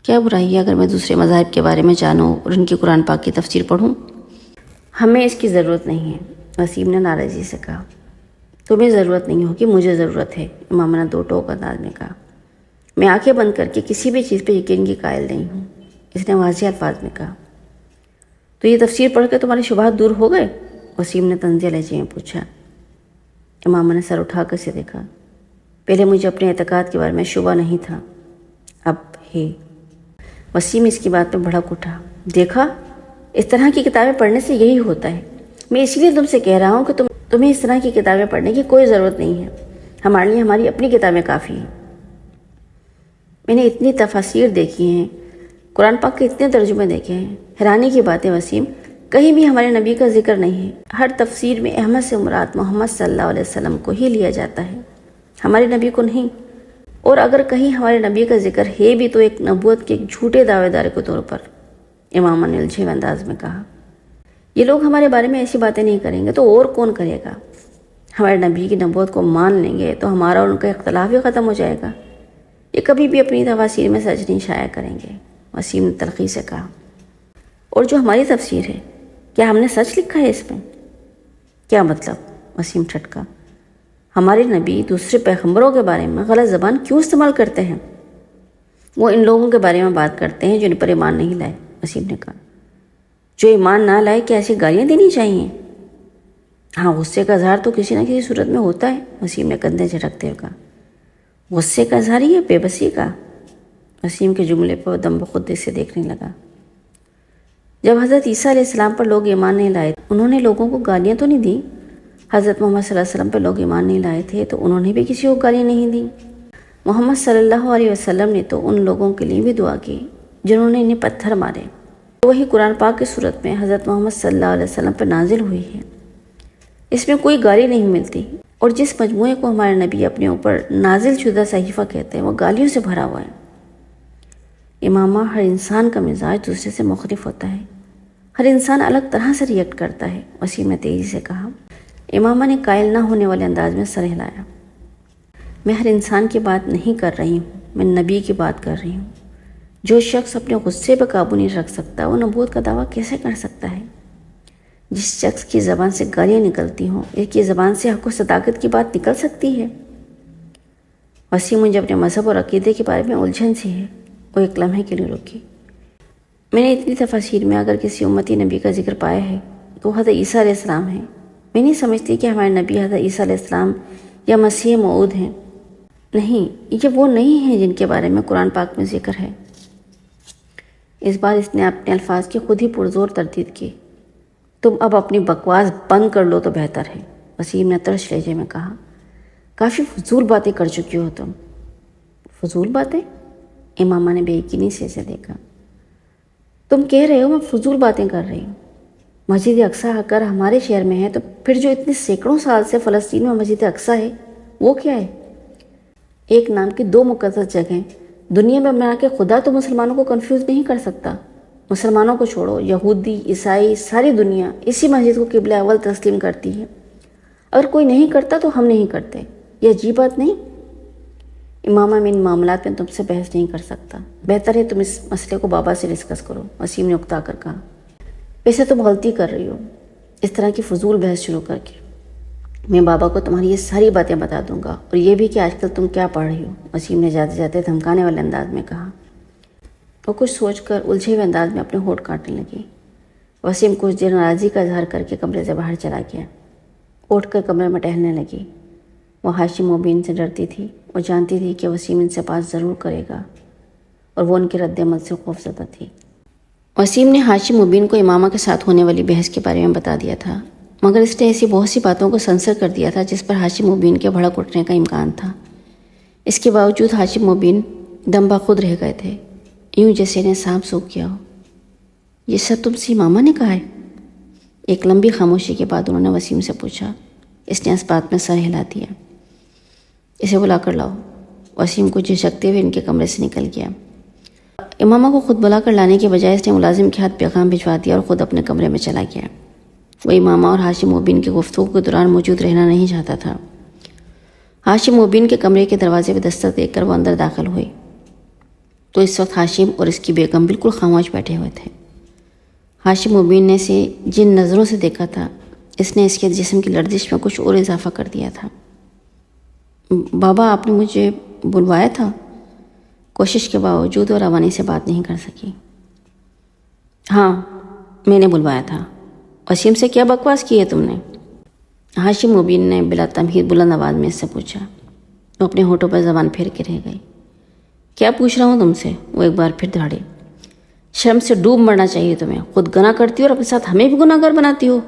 کیا برائی ہے اگر میں دوسرے مذاہب کے بارے میں جانوں اور ان کی قرآن پاک کی تفسیر پڑھوں؟ ہمیں اس کی ضرورت نہیں ہے، وسیم نے ناراضی سے کہا۔ تمہیں ضرورت نہیں ہوگی، مجھے ضرورت ہے، امامہ نے دو ٹوک انداز میں کہا۔ میں آنکھیں بند کر کے کسی بھی چیز پہ یقین کی قائل نہیں ہوں، اس نے واضح الفاظ میں کہا۔ تو یہ تفسیر پڑھ کے تمہارے شبہات دور ہو گئے؟ وسیم نے طنزیہ لہجے میں پوچھا۔ امامہ نے سر اٹھا کر اسے دیکھا۔ پہلے مجھے اپنے اعتقاد کے بارے میں شبہ نہیں تھا، اب ہے۔ وسیم اس کی بات پہ بھڑک اٹھا۔ دیکھا، اس طرح کی کتابیں پڑھنے سے یہی ہوتا ہے۔ میں اسی لیے تم سے کہہ رہا ہوں کہ تمہیں اس طرح کی کتابیں پڑھنے کی کوئی ضرورت نہیں ہے، ہمارے لیے ہماری اپنی کتابیں کافی ہیں۔ میں نے اتنی تفاسیر دیکھی ہیں، قرآن پاک کے اتنے ترجمے دیکھے ہیں، حیرانی کی بات ہے وسیم، کہیں بھی ہمارے نبی کا ذکر نہیں ہے۔ ہر تفسیر میں احمد سے مراد محمد صلی اللہ علیہ وسلم کو ہی لیا جاتا ہے، ہمارے نبی کو نہیں۔ اور اگر کہیں ہمارے نبی کا ذکر ہے بھی تو ایک نبوت کے ایک جھوٹے دعوے دار کے طور پر، امامہ نے الجھے ہوئے انداز میں کہا۔ یہ لوگ ہمارے بارے میں ایسی باتیں نہیں کریں گے تو اور کون کرے گا؟ ہمارے نبی کی نبوت کو مان لیں گے تو ہمارا اور ان کا اختلاف ہی ختم ہو جائے گا۔ یہ کبھی بھی اپنی تفاسیر میں سچ نہیں شائع کریں گے، وسیم نے تلخی سے کہا۔ اور جو ہماری تفسیر ہے، کیا ہم نے سچ لکھا ہے اس میں؟ کیا مطلب؟ وسیم ٹھٹکا۔ ہمارے نبی دوسرے پیغمبروں کے بارے میں غلط زبان کیوں استعمال کرتے ہیں؟ وہ ان لوگوں کے بارے میں بات کرتے ہیں جو ان پر ایمان نہیں لائے، وسیم نے کہا۔ جو ایمان نہ لائے کیا ایسی گالیاں دینی چاہیے؟ ہاں، غصے کا اظہار تو کسی نہ کسی صورت میں ہوتا ہے، وسیم نے کندھے جھٹکتے ہوئے کہا۔ غصے کا اظہار ہی ہے بے بسی کا؟ وسیم کے جملے پر دم بخود سے دیکھنے لگا۔ جب حضرت عیسیٰ علیہ السلام پر لوگ ایمان نہیں لائے، انہوں نے لوگوں کو گالیاں تو نہیں دیں؟ حضرت محمد صلی اللہ علیہ وسلم پر لوگ ایمان نہیں لائے تھے تو انہوں نے بھی کسی کو گالیاں نہیں دیں؟ محمد صلی اللہ علیہ وسلم نے تو ان لوگوں کے لیے بھی دعا کی جنہوں نے انہیں پتھر مارے۔ وہی قرآن پاک کی صورت میں حضرت محمد صلی اللہ علیہ وسلم پر نازل ہوئی ہے، اس میں کوئی گالی نہیں ملتی۔ اور جس مجموعے کو ہمارے نبی اپنے اوپر نازل شدہ صحیفہ کہتے ہیں وہ گالیوں سے بھرا ہوا ہے۔ امامہ، ہر انسان کا مزاج دوسرے سے مختلف ہوتا ہے، ہر انسان الگ طرح سے ریئیکٹ کرتا ہے، وسیم نے تیزی سے کہا۔ امامہ نے قائل نہ ہونے والے انداز میں سر ہلایا۔ میں ہر انسان کی بات نہیں کر رہی ہوں، میں نبی کی بات کر رہی ہوں۔ جو شخص اپنے غصے پہ قابو نہیں رکھ سکتا وہ نبوت کا دعویٰ کیسے کر سکتا ہے؟ جس شخص کی زبان سے گالیاں نکلتی ہوں، ایک کی زبان سے حق و صداقت کی بات نکل سکتی ہے؟ وسیم، مجھے اپنے مذہب اور عقیدے کے بارے میں الجھن سی ہے۔ وہ ایک لمحے کے لیے رکی۔ میں نے اتنی تفاسیر میں اگر کسی امتی نبی کا ذکر پایا ہے تو حضرت عیسیٰ علیہ السلام ہے۔ میں نہیں سمجھتی کہ ہمارے نبی حضرت عیسیٰ علیہ السلام یا مسیح موعود ہیں۔ نہیں، یہ وہ نہیں ہیں جن کے بارے میں قرآن پاک میں ذکر ہے۔ اس بار اس نے اپنے الفاظ کی خود ہی پرزور تردید کی۔ تم اب اپنی بکواس بند کر لو تو بہتر ہے، وسیم نے ترش لہجے میں کہا۔ کافی فضول باتیں کر چکی ہو تم۔ فضول باتیں؟ امامہ نے بے یقینی سے اسے دیکھا۔ تم کہہ رہے ہو میں فضول باتیں کر رہی ہوں؟ مسجد اقصیٰ اگر ہمارے شہر میں ہے تو پھر جو اتنے سینکڑوں سال سے فلسطین میں مسجد اقصیٰ ہے وہ کیا ہے؟ ایک نام کی دو مقدس جگہیں دنیا میں بنا کے خدا تو مسلمانوں کو کنفیوز نہیں کر سکتا۔ مسلمانوں کو چھوڑو، یہودی، عیسائی، ساری دنیا اسی مسجد کو قبلہ اول تسلیم کرتی ہے۔ اگر کوئی نہیں کرتا تو ہم نہیں کرتے، یہ عجیب بات نہیں؟ امامہ، میں ان معاملات میں تم سے بحث نہیں کر سکتا، بہتر ہے تم اس مسئلے کو بابا سے ڈسکس کرو، وسیم نے اکتا کر کہا۔ ویسے تم غلطی کر رہی ہو اس طرح کی فضول بحث شروع کر کے. میں بابا کو تمہاری یہ ساری باتیں بتا دوں گا، اور یہ بھی کہ آج کل تم کیا پڑھ رہی ہو، وسیم نے جاتے جاتے دھمکانے والے انداز میں کہا. وہ کچھ سوچ کر الجھے ہوئے انداز میں اپنے ہونٹ کاٹنے لگی. وسیم کچھ دیر ناراضی کا اظہار کر کے کمرے سے باہر چلا گیا. اٹھ کر کمرے میں ٹہلنے لگی. وہ ہاشم مبین سے ڈرتی تھی. وہ جانتی تھی کہ وسیم ان سے بات ضرور کرے گا، اور وہ ان کے رد عمل سے خوف زدہ تھی. وسیم نے ہاشم مبین کو امامہ کے ساتھ ہونے والی بحث کے بارے میں بتا دیا تھا، مگر اس نے ایسی بہت سی باتوں کو سنسر کر دیا تھا جس پر ہاشم مبین کے بھڑک اٹھنے کا امکان تھا. اس کے باوجود ہاشم مبین دم بخود رہ گئے تھے، یوں جیسے انہیں سانپ سونکھ گیا ہو. یہ سب تم سے امامہ نے کہا ہے؟ ایک لمبی خاموشی کے بعد انہوں نے وسیم سے پوچھا. اس نے اس بات میں سر ہلا دیا. اسے بلا کر لاؤ. وسیم کو جھجکتے ہوئے ان کے کمرے سے نکل گیا. امامہ کو خود بلا کر لانے کے بجائے اس نے ملازم کے ہاتھ پیغام بھجوا دیا اور خود اپنے کمرے میں چلا گیا. وہ امامہ اور ہاشم مبین کی گفتگو کے دوران موجود رہنا نہیں چاہتا تھا. ہاشم مبین کے کمرے کے دروازے پہ دستک دیکھ کر وہ اندر داخل ہوئی تو اس وقت ہاشم اور اس کی بیگم بالکل خاموش بیٹھے ہوئے تھے. ہاشم مبین نے اسے جن نظروں سے دیکھا تھا، اس نے اس کے جسم کی لرزش میں کچھ اور اضافہ کر دیا تھا. بابا آپ نے مجھے بلوایا تھا؟ کوشش کے باوجود وہ روانی سے بات نہیں کر سکی. ہاں میں نے بلوایا تھا. وسیم سے کیا بکواس کی ہے تم نے؟ ہاشم مبین نے بلا تمہید بلند آواز میں اس سے پوچھا. وہ اپنے ہونٹوں پر زبان پھیر کے رہ گئی. کیا پوچھ رہا ہوں تم سے؟ وہ ایک بار پھر دھاڑے. شرم سے ڈوب مرنا چاہیے تمہیں. خود گناہ کرتی ہو اور اپنے ساتھ ہمیں بھی گناہ گار بناتی ہو.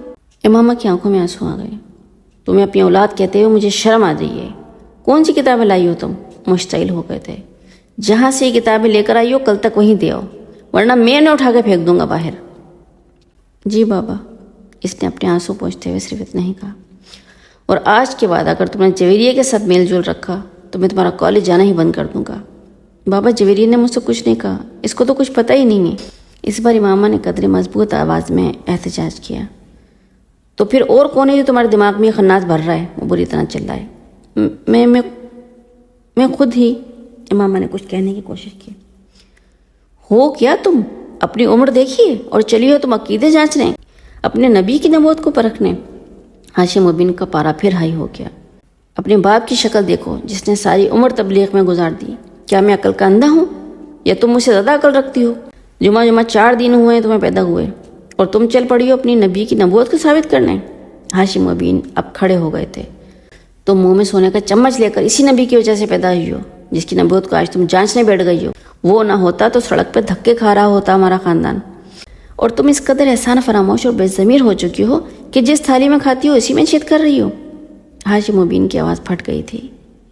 امامہ کی آنکھوں میں آنسو آ گئے. تمہیں اپنی اولاد کہتے ہوئے مجھے شرم آ رہی ہے. کون سی کتابیں لائی ہو تم؟ مشتعل ہو گئے تھے. جہاں سے یہ کتابیں لے کر آئی ہو کل تک وہیں دے آؤ، ورنہ میں نے اٹھا کے پھینک دوں گا باہر. جی بابا. اس نے اپنے آنسو پوچھتے ہوئے صرف اتنا ہی کہا. اور آج کے بعد اگر تم نے جویریے کے ساتھ میل جول رکھا تو میں تمہارا کالج جانا ہی بند کر دوں گا. بابا جویریے نے مجھ سے کچھ نہیں کہا، اس کو تو کچھ پتہ ہی نہیں ہے. اس بار امامہ نے قدر مضبوط آواز میں احتجاج کیا. تو پھر اور کون ہے جو تمہارے دماغ میں یہ خناس بھر رہا ہے؟ وہ بری طرح چل رہا ہے. میں خود ہی. امامہ نے کچھ کہنے کی کوشش کی. ہو کیا تم؟ اپنی عمر دیکھیے اور چلی ہو تم عقیدے جانچنے، اپنے نبی کی نبوت کو پرکھنے. ہاشم مبین کا پارا پھر ہائی ہو گیا. اپنے باپ کی شکل دیکھو جس نے ساری عمر تبلیغ میں گزار دی. کیا میں عقل کا اندھا ہوں یا تم مجھ سے زیادہ عقل رکھتی ہو؟ جمعہ 4 دن ہوئے ہیں تمہیں پیدا ہوئے اور تم چل پڑی ہو اپنی نبی کی نبوت کو ثابت کرنے. ہاشم مبین اب کھڑے ہو گئے تھے. تم منہ میں سونے کا چمچ لے کر اسی نبی کی وجہ سے پیدا ہوئی ہو جس کی نبوت کو آج تم جانچنے بیٹھ گئی ہو. وہ نہ ہوتا تو سڑک پہ دھکے کھا رہا ہوتا ہمارا خاندان. اور تم اس قدر احسان فراموش اور بے ضمیر ہو چکی ہو کہ جس تھالی میں کھاتی ہو اسی میں چھید کر رہی ہو. ہاشم مبین کی آواز پھٹ گئی تھی.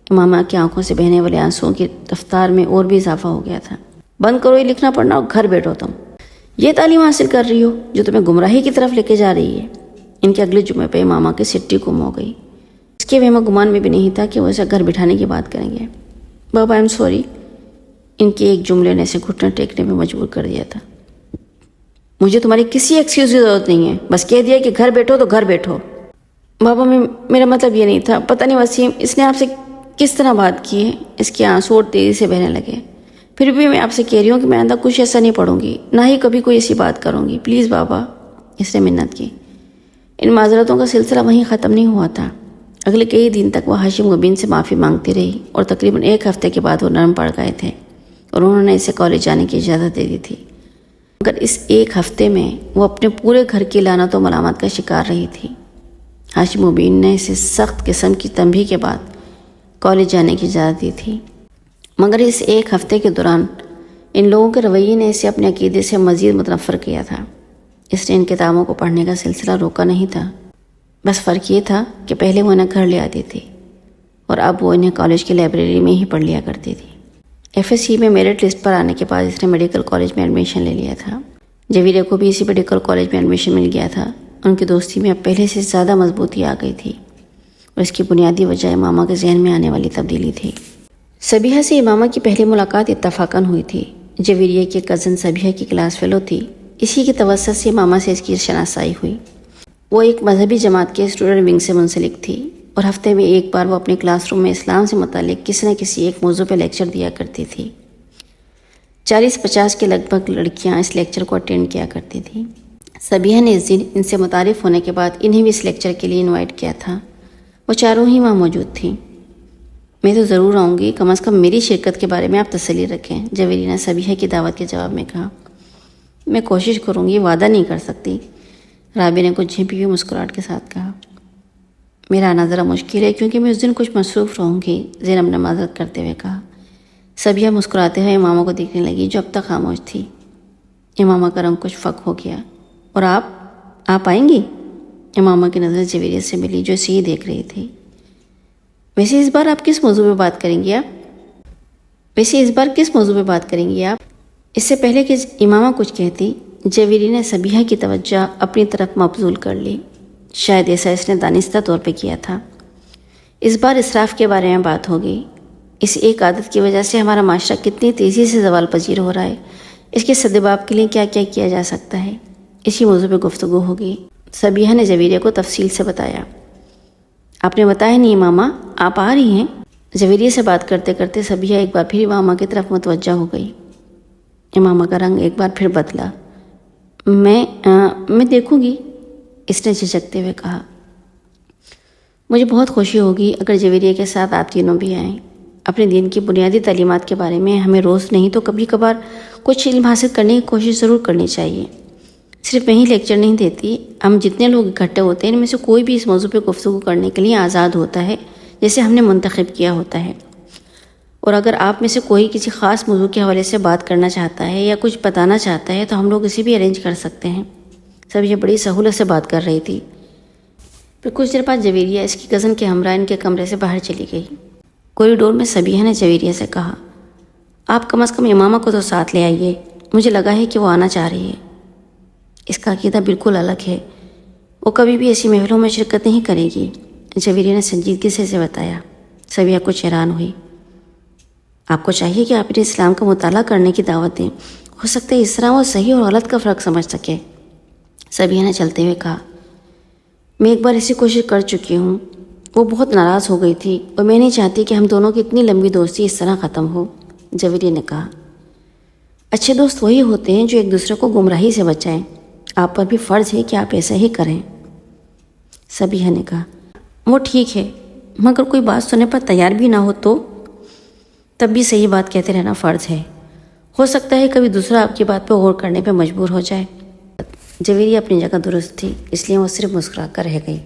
امامہ کی آنکھوں سے بہنے والے آنسوؤں کی رفتار میں اور بھی اضافہ ہو گیا تھا. بند کرو یہ لکھنا پڑھنا اور گھر بیٹھو. تم یہ تعلیم حاصل کر رہی ہو جو تمہیں گمراہی کی طرف لے کے جا رہی ہے. ان کے اگلے جمعے پہ امامہ کی سٹی گم ہو گئی. اس کے وہم گمان میں بھی نہیں تھا کہ وہ اسے گھر بٹھانے کی بات کریں گے. بابا ایم سوری. ان کے ایک جملے نے اسے گھٹنا ٹیکنے میں مجبور کر دیا تھا. مجھے تمہاری کسی ایکسکیوز کی ضرورت نہیں ہے. بس کہہ دیا کہ گھر بیٹھو تو گھر بیٹھو. بابا میرا مطلب یہ نہیں تھا. پتہ نہیں وسیم اس نے آپ سے کس طرح بات کی ہے. اس کے آنسو اور تیزی سے بہنے لگے. پھر بھی میں آپ سے کہہ رہی ہوں کہ میں آئندہ کچھ ایسا نہیں پڑھوں گی، نہ ہی کبھی کوئی ایسی بات کروں گی. پلیز بابا. اس نے منت کی. ان معذرتوں کا سلسلہ وہیں ختم نہیں ہوا تھا. اگلے کئی دن تک وہ ہاشم مبین سے معافی مانگتی رہی اور تقریباً 1 ہفتے کے بعد وہ نرم پڑ گئے تھے اور انہوں نے اسے کالج جانے کی اجازت دے دی تھی. مگر اس 1 ہفتے میں وہ اپنے پورے گھر کی لعنت و ملامت کا شکار رہی تھی. ہاشم مبین نے اسے سخت قسم کی تنبیہ کے بعد کالج جانے کی اجازت دی تھی. مگر اس 1 ہفتے کے دوران ان لوگوں کے رویے نے اسے اپنے عقیدے سے مزید متنفر کیا تھا. اس نے ان کتابوں کو پڑھنے کا سلسلہ روکا نہیں تھا. بس فرق یہ تھا کہ پہلے وہ انہیں گھر لے آتی تھی اور اب وہ انہیں کالج کی لائبریری میں ہی پڑھ لیا کرتی تھی. FSC میں میرٹ لسٹ پر آنے کے بعد اس نے میڈیکل کالج میں ایڈمیشن لے لیا تھا. جویریہ کو بھی اسی میڈیکل کالج میں ایڈمیشن مل گیا تھا. ان کی دوستی میں اب پہلے سے زیادہ مضبوطی آ گئی تھی اور اس کی بنیادی وجہ امامہ کے ذہن میں آنے والی تبدیلی تھی. سبیحہ سے امامہ کی پہلی ملاقات اتفاقاً ہوئی تھی. جویریہ کی کزن سبیحہ کی کلاس فیلو تھی. اسی کی توسط سے امامہ سے اس کی شناسائی ہوئی. وہ ایک مذہبی جماعت کے اسٹوڈنٹ ونگ سے منسلک تھی اور ہفتے میں 1 بار وہ اپنے کلاس روم میں اسلام سے متعلق کسی نہ کسی ایک موضوع پہ لیکچر دیا کرتی تھی. 40-50 کے لگ بھگ لڑکیاں اس لیکچر کو اٹینڈ کیا کرتی تھیں. سبیہ نے اس دن ان سے متعارف ہونے کے بعد انہیں بھی اس لیکچر کے لیے انوائٹ کیا تھا۔ وہ چاروں ہی وہاں موجود تھیں۔ میں تو ضرور آؤں گی، کم از کم میری شرکت کے بارے میں آپ تسلی رکھیں، جویری نے سبیہ کی دعوت کے جواب میں کہا۔ میں کوشش کروں گی، وعدہ نہیں کر سکتی، رابعہ نے کچھ جھنپی ہوئی مسکراہٹ کے ساتھ کہا۔ میرا آنا ذرا مشکل ہے کیونکہ میں اس دن کچھ مصروف رہوں گی، زینب نے معذرت کرتے ہوئے کہا۔ سبیہ مسکراتے ہوئے امامہ کو دیکھنے لگی جو اب تک خاموش تھی۔ امامہ کا رنگ کچھ فک ہو گیا۔ اور آپ آئیں گی؟ امامہ کی نظر جویریہ سے ملی جو اسے ہی دیکھ رہی تھی۔ ویسے اس بار کس موضوع پہ بات کریں گی آپ؟ اس سے پہلے کہ امامہ کچھ کہتی، جویریہ نے سبیہ کی توجہ اپنی طرف مبذول کر لی۔ شاید ایسا اس نے دانستہ طور پہ کیا تھا۔ اس بار اسراف کے بارے میں بات ہوگی۔ اس ایک عادت کی وجہ سے ہمارا معاشرہ کتنی تیزی سے زوال پذیر ہو رہا ہے، اس کے سدباب کے لیے کیا کیا کیا جا سکتا ہے، اسی موضوع پہ گفتگو ہوگی۔ سبیہ نے جویریہ کو تفصیل سے بتایا۔ آپ نے بتایا نہیں امامہ، آپ آ رہی ہیں؟ جویریہ سے بات کرتے کرتے سبیہ ایک بار پھر امامہ کی طرف متوجہ ہو گئی۔ امامہ کا رنگ ایک بار پھر بدلا۔ میں دیکھوں گی، اس نے جھجکتے ہوئے کہا۔ مجھے بہت خوشی ہوگی اگر جویریہ کے ساتھ آپ تینوں بھی آئیں۔ اپنے دین کی بنیادی تعلیمات کے بارے میں ہمیں روز نہیں تو کبھی کبھار کچھ علم حاصل کرنے کی کوشش ضرور کرنی چاہیے۔ صرف میں ہی لیکچر نہیں دیتی، ہم جتنے لوگ اکٹھے ہوتے ہیں ان میں سے کوئی بھی اس موضوع پہ گفتگو کرنے کے لیے آزاد ہوتا ہے جیسے ہم نے منتخب کیا ہوتا ہے۔ اور اگر آپ میں سے کوئی کسی خاص موضوع کے حوالے سے بات کرنا چاہتا ہے یا کچھ بتانا چاہتا ہے تو ہم لوگ اسے بھی ارینج کر سکتے ہیں۔ سب یہ بڑی سہولت سے بات کر رہی تھی۔ پھر کچھ دیر بعد جویریہ اس کی کزن کے ہمراہ ان کے کمرے سے باہر چلی گئی۔ کوریڈور میں سبیہ نے جویریہ سے کہا، آپ کم از کم امامہ کو تو ساتھ لے آئیے، مجھے لگا ہے کہ وہ آنا چاہ رہی ہے۔ اس کا عقیدہ بالکل الگ ہے، وہ کبھی بھی ایسی محفلوں میں شرکت نہیں کرے گی، جویریہ نے سنجیدگی سے اسے بتایا۔ سبیہ کچھ حیران ہوئی۔ آپ کو چاہیے کہ آپ انہیں اسلام کا مطالعہ کرنے کی دعوت دیں، ہو سکتا ہے اس طرح وہ صحیح اور غلط کا فرق سمجھ سکے، سبیہ نے چلتے ہوئے کہا۔ میں ایک بار ایسی کوشش کر چکی ہوں، وہ بہت ناراض ہو گئی تھی اور میں نہیں چاہتی کہ ہم دونوں کی اتنی لمبی دوستی اس طرح ختم ہو، جویریہ نے کہا۔ اچھے دوست وہی ہوتے ہیں جو ایک دوسرے کو گمراہی سے بچائیں، آپ پر بھی فرض ہے کہ آپ ایسا ہی کریں، سبیہ نے کہا۔ وہ ٹھیک ہے، مگر کوئی بات سننے پر تیار بھی نہ ہو تو تب بھی صحیح بات کہتے رہنا فرض ہے، ہو سکتا ہے کبھی دوسرا آپ کی بات پہ غور کرنے پہ مجبور ہو جائے۔ جویریہ اپنی جگہ درست تھی، اس لیے وہ صرف مسکرا کر رہ گئی۔